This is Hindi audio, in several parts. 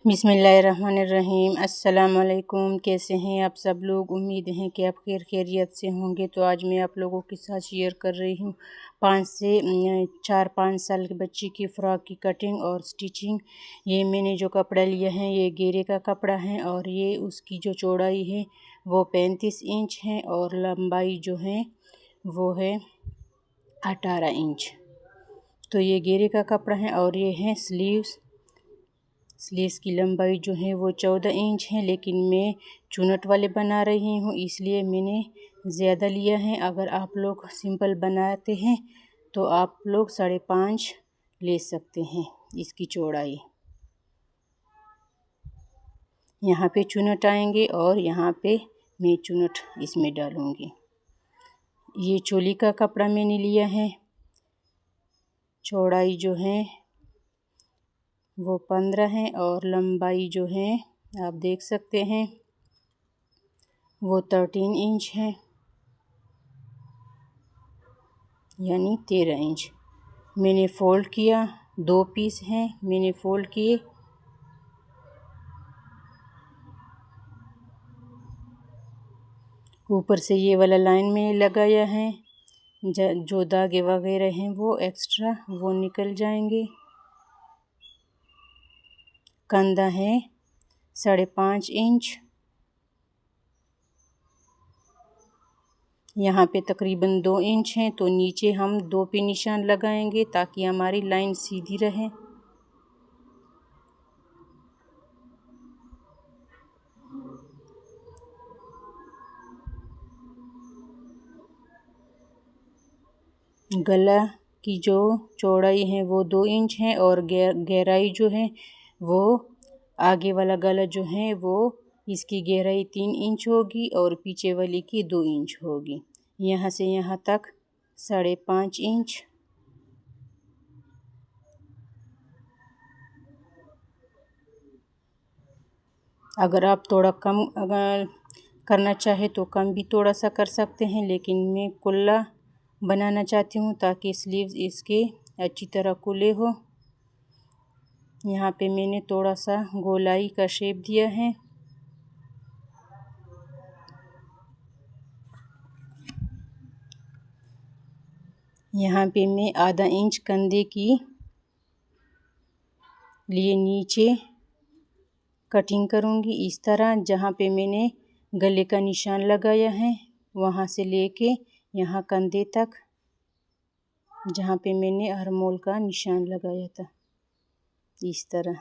बिस्मिल्लाहिर्रहमानिर्रहीम। अस्सलाम वालेकुम। कैसे हैं आप सब लोग? उम्मीद है कि आप खैरियत से होंगे। तो आज मैं आप लोगों के साथ शेयर कर रही हूँ 4-5 साल के बच्ची की फ़्रॉक की कटिंग और स्टिचिंग। ये मैंने जो कपड़ा लिया है ये घेरे का कपड़ा है और ये उसकी जो चौड़ाई है वो 35 इंच है और लंबाई जो है वो है 18 इंच। तो ये घेरे का कपड़ा है और ये है स्लीव्स की लंबाई जो है वो 14 इंच है, लेकिन मैं चुनट वाले बना रही हूँ इसलिए मैंने ज़्यादा लिया है। अगर आप लोग सिंपल बनाते हैं तो आप लोग 5.5 ले सकते हैं इसकी चौड़ाई। यहाँ पे चुनट आएंगे और यहाँ पे मैं चुनट इसमें डालूँगी। ये चोली का कपड़ा मैंने लिया है, चौड़ाई जो है वो 15 है और लंबाई जो है आप देख सकते हैं वो 13 इंच है, यानी 13 इंच। मैंने फ़ोल्ड किया, 2 पीस हैं, मैंने फ़ोल्ड किए। ऊपर से ये वाला लाइन मैंने लगाया है, जो धागे वगैरह हैं वो एक्स्ट्रा वो निकल जाएंगे। कंधा है 5.5 इंच। यहाँ पे तकरीबन 2 इंच है, तो नीचे हम 2 पे निशान लगाएंगे ताकि हमारी लाइन सीधी रहे। गला की जो चौड़ाई है वो 2 इंच है और गहराई जो है वो आगे वाला गला जो है वो इसकी गहराई 3 इंच होगी और पीछे वाली की 2 इंच होगी। यहाँ से यहाँ तक 5.5 इंच। अगर आप थोड़ा कम अगर करना चाहे तो कम भी थोड़ा सा कर सकते हैं, लेकिन मैं कुल्ला बनाना चाहती हूँ ताकि स्लीव्स इसके अच्छी तरह खुले हो। यहाँ पे मैंने थोड़ा सा गोलाई का शेप दिया है। यहाँ पे मैं आधा इंच कंधे की लिए नीचे कटिंग करूँगी इस तरह। जहाँ पे मैंने गले का निशान लगाया है वहाँ से लेके यहाँ कंधे तक, जहाँ पे मैंने आर्महोल का निशान लगाया था, इस तरह।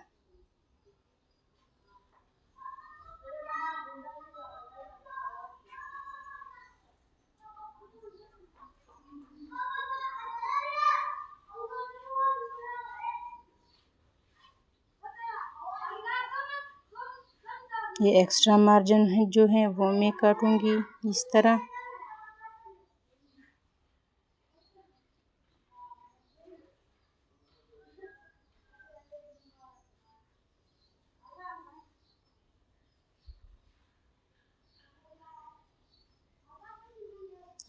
ये एक्स्ट्रा मार्जिन है जो है वो मैं काटूंगी इस तरह।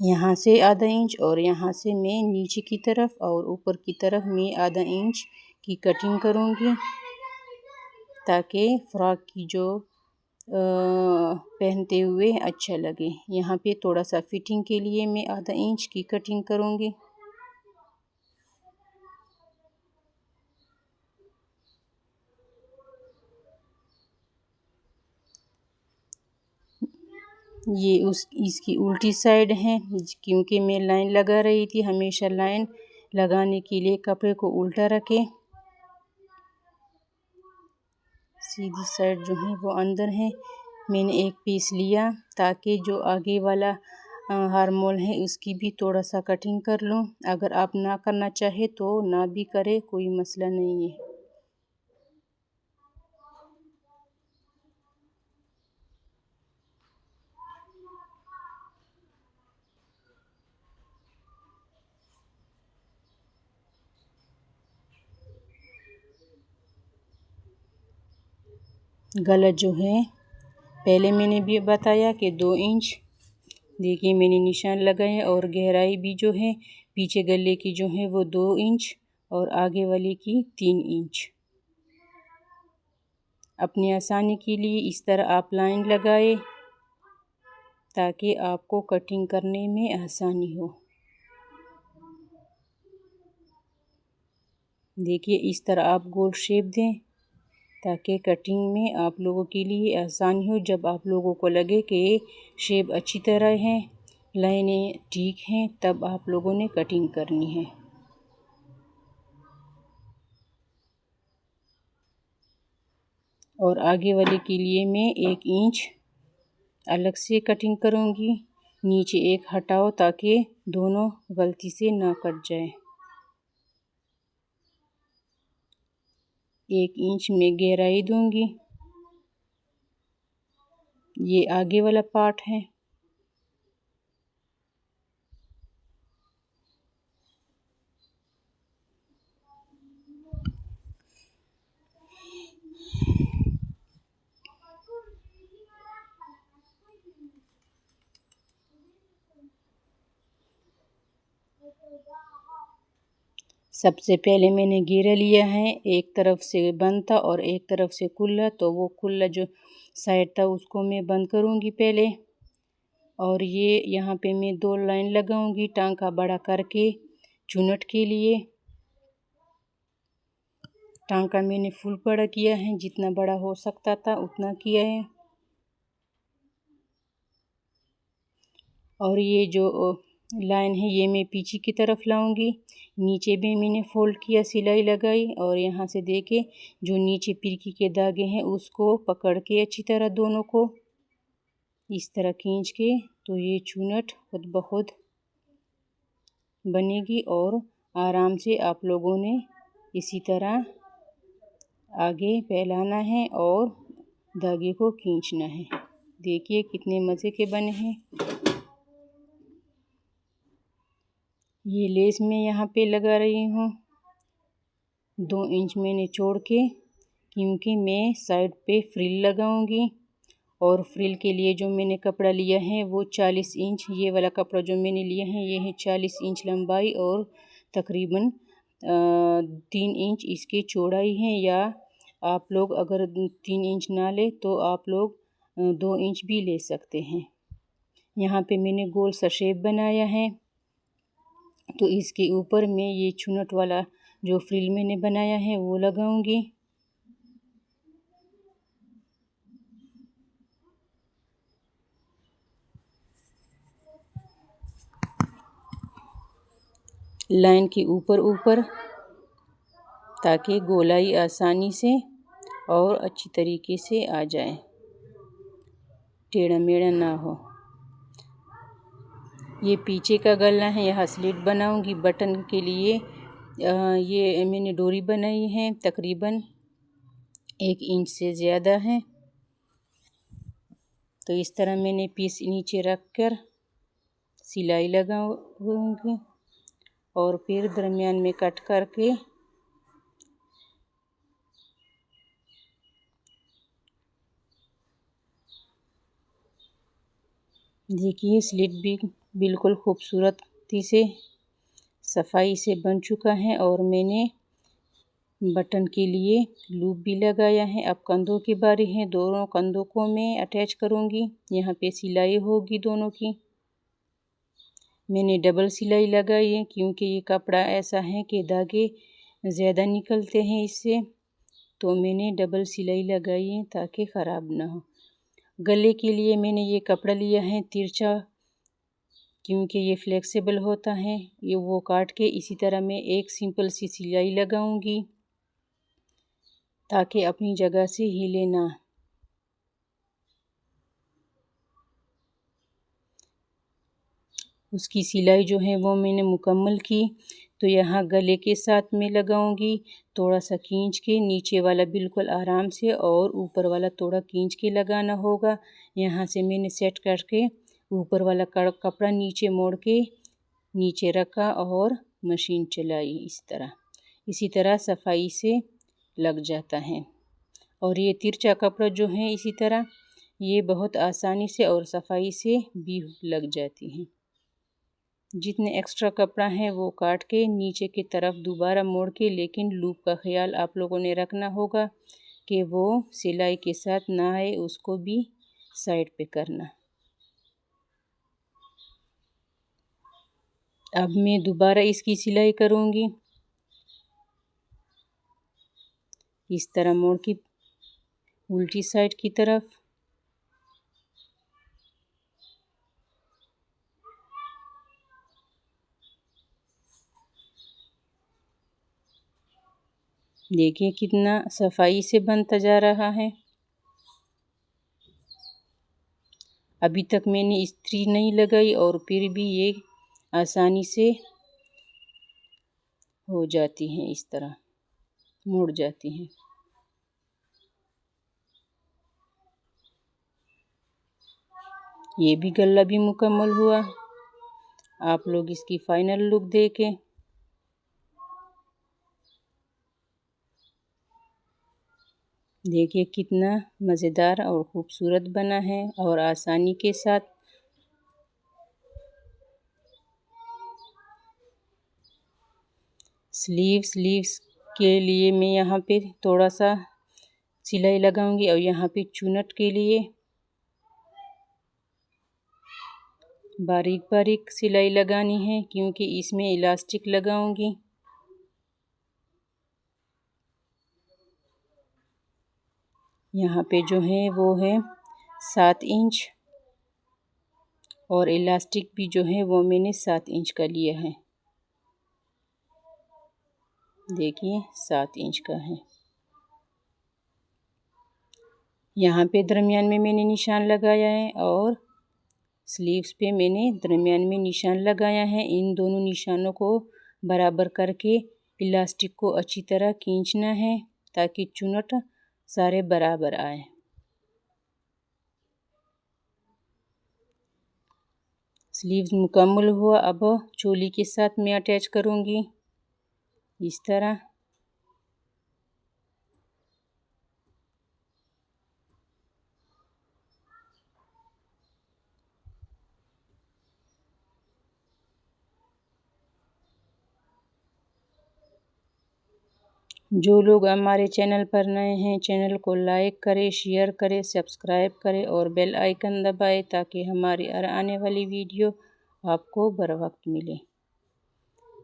यहाँ से आधा इंच और यहाँ से मैं नीचे की तरफ और ऊपर की तरफ मैं आधा इंच की कटिंग करूँगी ताकि फ़्रॉक की जो पहनते हुए अच्छा लगे। यहाँ पे थोड़ा सा फिटिंग के लिए मैं आधा इंच की कटिंग करूँगी। ये इसकी उल्टी साइड है, क्योंकि मैं लाइन लगा रही थी। हमेशा लाइन लगाने के लिए कपड़े को उल्टा रखें। सीधी साइड जो है वो अंदर है। मैंने एक पीस लिया ताकि जो आगे वाला आर्महोल है उसकी भी थोड़ा सा कटिंग कर लूँ। अगर आप ना करना चाहे तो ना भी करे, कोई मसला नहीं है। गला जो है पहले मैंने भी बताया कि 2 इंच, देखिए मैंने निशान लगाया और गहराई भी जो है पीछे गले की जो है वो 2 इंच और आगे वाले की 3 इंच। अपनी आसानी के लिए इस तरह आप लाइन लगाए ताकि आपको कटिंग करने में आसानी हो। देखिए इस तरह आप गोल शेप दें ताकि कटिंग में आप लोगों के लिए आसानी हो। जब आप लोगों को लगे कि शेप अच्छी तरह है, लाइनें ठीक हैं, तब आप लोगों ने कटिंग करनी है। और आगे वाले के लिए मैं 1 इंच अलग से कटिंग करूँगी। नीचे एक हटाओ ताकि दोनों गलती से ना कट जाए। 1 इंच में गहराई दूंगी। ये आगे वाला पार्ट है। सबसे पहले मैंने घेरा लिया है, एक तरफ से बंद था और एक तरफ से खुला, तो वो खुला जो साइड था उसको मैं बंद करूँगी पहले। और ये यहाँ पे मैं 2 लाइन लगाऊंगी टांका बड़ा करके चुनट के लिए। टांका मैंने फुल बड़ा किया है, जितना बड़ा हो सकता था उतना किया है। और ये जो लाइन है ये मैं पीछे की तरफ लाऊंगी। नीचे भी मैंने फोल्ड किया, सिलाई लगाई और यहाँ से देखे जो नीचे पिरकी के धागे हैं उसको पकड़ के अच्छी तरह दोनों को इस तरह खींच के, तो ये चुनट खुद ब खुद बनेगी। और आराम से आप लोगों ने इसी तरह आगे फैलाना है और धागे को खींचना है। देखिए कितने मज़े के बने हैं। ये लेस मैं यहाँ पे लगा रही हूँ 2 इंच मैंने छोड़ के, क्योंकि मैं साइड पे फ्रिल लगाऊंगी। और फ्रिल के लिए जो मैंने कपड़ा लिया है वो 40 इंच, ये वाला कपड़ा जो मैंने लिया है ये है 40 इंच लंबाई और तकरीबन 3 इंच इसकी चौड़ाई है। या आप लोग अगर 3 इंच ना ले तो आप लोग 2 इंच भी ले सकते हैं। यहाँ पे मैंने गोल सा शेप बनाया है, तो इसके ऊपर मैं ये चुनट वाला जो फ्रिल मैंने बनाया है वो लगाऊंगी। लाइन के ऊपर ऊपर, ताकि गोलाई आसानी से और अच्छी तरीके से आ जाए, टेढ़ा मेढ़ा ना हो। ये पीछे का गला है, यहाँ स्लिट बनाऊंगी बटन के लिए। ये मैंने डोरी बनाई है तकरीबन 1 इंच से ज़्यादा है। तो इस तरह मैंने पीस नीचे रख कर सिलाई लगाऊंगी और फिर दरमियान में कट करके देखिए स्लिट भी बिल्कुल खूबसूरती से सफाई से बन चुका है। और मैंने बटन के लिए लूप भी लगाया है। अब कंधों की बारी है, दोनों कंधों को मैं अटैच करूँगी। यहाँ पे सिलाई होगी दोनों की। मैंने डबल सिलाई लगाई है क्योंकि ये कपड़ा ऐसा है कि धागे ज़्यादा निकलते हैं इससे, तो मैंने डबल सिलाई लगाई है ताकि ख़राब ना हो। गले के लिए मैंने ये कपड़ा लिया है तिरछा, क्योंकि ये फ्लेक्सिबल होता है। ये वो काट के इसी तरह मैं एक सिंपल सी सिलाई लगाऊंगी ताकि अपनी जगह से हिले ना। उसकी सिलाई जो है वो मैंने मुकम्मल की। तो यहाँ गले के साथ में लगाऊंगी, थोड़ा सा खींच के, नीचे वाला बिल्कुल आराम से और ऊपर वाला थोड़ा खींच के लगाना होगा। यहाँ से मैंने सेट करके ऊपर वाला कपड़ा नीचे मोड़ के नीचे रखा और मशीन चलाई इसी तरह सफाई से लग जाता है। और ये तिरछा कपड़ा जो है इसी तरह ये बहुत आसानी से और सफाई से भी लग जाती हैं। जितने एक्स्ट्रा कपड़ा है वो काट के नीचे की तरफ दोबारा मोड़ के, लेकिन लूप का ख्याल आप लोगों ने रखना होगा कि वो सिलाई के साथ ना आए, उसको भी साइड पे करना। अब मैं दोबारा इसकी सिलाई करूँगी। इस तरह मोड़ की उल्टी साइड की तरफ। देखिए कितना सफाई से बनता जा रहा है। अभी तक मैंने इस्त्री नहीं लगाई और फिर भी ये आसानी से हो जाती हैं, इस तरह मुड़ जाती हैं। ये भी गला भी मुकम्मल हुआ। आप लोग इसकी फाइनल लुक देखें। देखिए कितना मज़ेदार और ख़ूबसूरत बना है और आसानी के साथ। स्लीव्स के लिए मैं यहाँ पे थोड़ा सा सिलाई लगाऊंगी और यहाँ पे चुनट के लिए बारीक बारीक सिलाई लगानी है, क्योंकि इसमें इलास्टिक लगाऊंगी। यहाँ पे जो है वो है 7 इंच और इलास्टिक भी जो है वो मैंने 7 इंच का लिया है। देखिए 7 इंच का है। यहाँ पे दरमियान में मैंने निशान लगाया है और स्लीव्स पे मैंने दरमियान में निशान लगाया है। इन दोनों निशानों को बराबर करके इलास्टिक को अच्छी तरह खींचना है ताकि चुनट सारे बराबर आए। स्लीव्स मुकम्मल हुआ। अब चोली के साथ मैं अटैच करूँगी इस तरह। जो लोग हमारे चैनल पर नए हैं, चैनल को लाइक करें, शेयर करें, सब्सक्राइब करें और बेल आइकन दबाएं ताकि हमारी आने वाली वीडियो आपको बर वक्त मिले।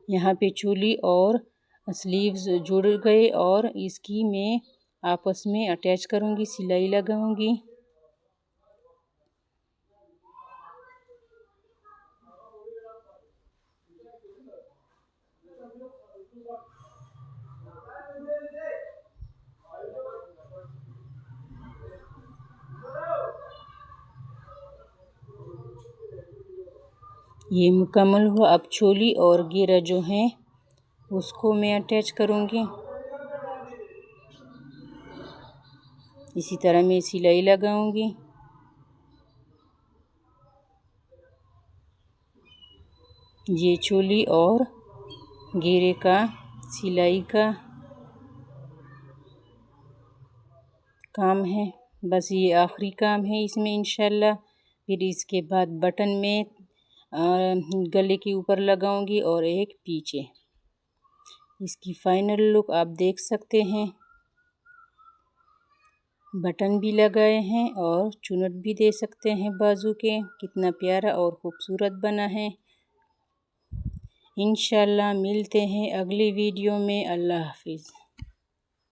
यहाँ पे चोली और स्लीव्स जुड़ गए और इसकी मैं आपस में अटैच करूँगी, सिलाई लगाऊँगी। ये मुकम्मल हुआ। अब चोली और घेरा जो है उसको मैं अटैच करूँगी। इसी तरह मैं सिलाई लगाऊँगी। ये चोली और घेरे का सिलाई का काम है। बस ये आखिरी काम है इसमें इंशाल्लाह। फिर इसके बाद बटन में गले के ऊपर लगाऊंगी और एक पीछे। इसकी फाइनल लुक आप देख सकते हैं। बटन भी लगाए हैं और चुनट भी दे सकते हैं बाजू के। कितना प्यारा और ख़ूबसूरत बना है। इंशाल्लाह मिलते हैं अगली वीडियो में। अल्लाह हाफिज़।